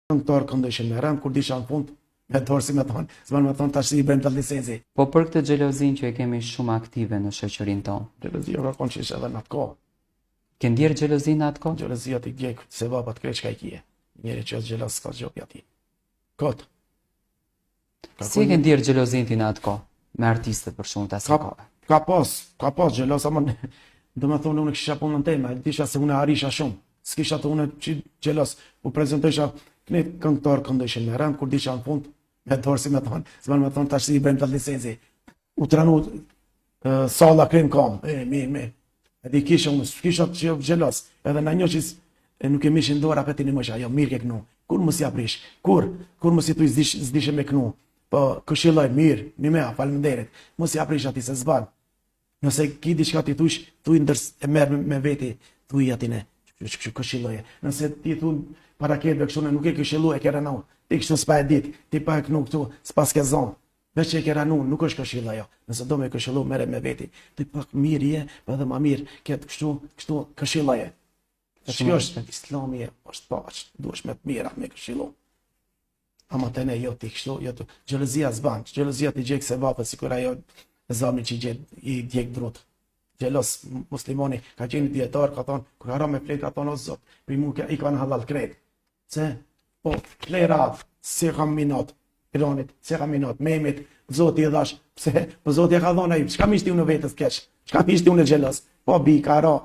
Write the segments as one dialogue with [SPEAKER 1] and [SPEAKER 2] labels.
[SPEAKER 1] Këngëtar këndojshin me rënd, kur disha në fund, me dorë si me thonë, s'ban me thonë tash i bëjmë të licenci.
[SPEAKER 2] Po për këtë xhelozin që e kemi shumë aktive në shoqërinë tonë.
[SPEAKER 1] Xhelozia ka konë që ishe edhe në atë kohë.
[SPEAKER 2] Ke ndjerë xhelozin në atë kohë?
[SPEAKER 1] Xhelozia ti gjej se vapat krejt çka i kije. Njëri që është xheloz s'ka gjopi ati. Kot.
[SPEAKER 2] Si e ke ndjerë xhelozin ti në atë kohë? Me artistët për shkak të asaj kohe.
[SPEAKER 1] Ka pas xheloz, ama do të thonë unë kisha punën tema, disha se unë arisha shumë. S'kisha të unë që xheloz, u prezantoisha ne këngëtar këndojshin me rënd, kur disha në fund, me dorë si me thonë, s'ban me thonë tash i bëjmë të licenci. U tranu salla krem kam, mirë. Edhe kisha që xheloz, edhe na njohis nuk e mishin dorë apetin e mosha, jo mirë ke kënu. Kur mos ja prish? Kur mos i thuj s'dishe me kënu. Po këshilloj mirë, faleminderit. Mos ja prish atij se s'ban. Nëse ki diçka ti thuj ndërs e merr me veti, thuj atine. Këshilloje. Nëse ti thun para ketëve kështu nuk e këshilloj, e ke rënë. Ti kështu s'pa e dit, ti pa e kënu këtu, s'pas ke zonë. Veç që e ke rënë, nuk është këshilla jo. Nëse do me këshillu, merre me veti. Ti pak mirë je, pa edhe ma mirë, ketë kështu këshilloje. Kjo është Islami, është paqë, duhesh me të mira, me këshillu. Ama të ne, jo ti kështu, jo të xhelozia s'ban, xhelozia ti gjek se vapët, sikur ajo zami që i djek drut. Xhelos muslimoni ka qenë dietar, ka thonë, kur hara me flet, ka thonë o Zot, për mu i kanë halal kret. Se, po, flera, se kam minot, Iranit, se kam minot, Mehmet, Zoti i dhash, pse, po Zoti e ka thonë ai, çka mishti unë vetës keq, çka mishti unë xhelos, po bi ka ra.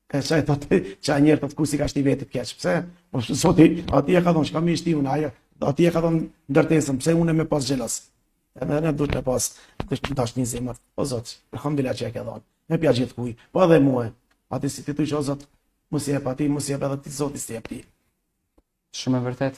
[SPEAKER 1] E çaj thotë, çaj njerë thotë ku si ka shti vetit keq, pse, po Zoti, ati e ka thonë, çka mishti unë, ajo, ati e ka thonë ndërtesën, pse unë me pas xhelos. Edhe ne duhet me pas dash një zemër. O Zot, alhamdulillah që e ke dhënë. Me pja gjithë kuj, po edhe mua. Ati si ti thuj o Zot, mos i jep atij, mos i jep edhe ti Zoti si jep ti.
[SPEAKER 2] Shumë e vërtet.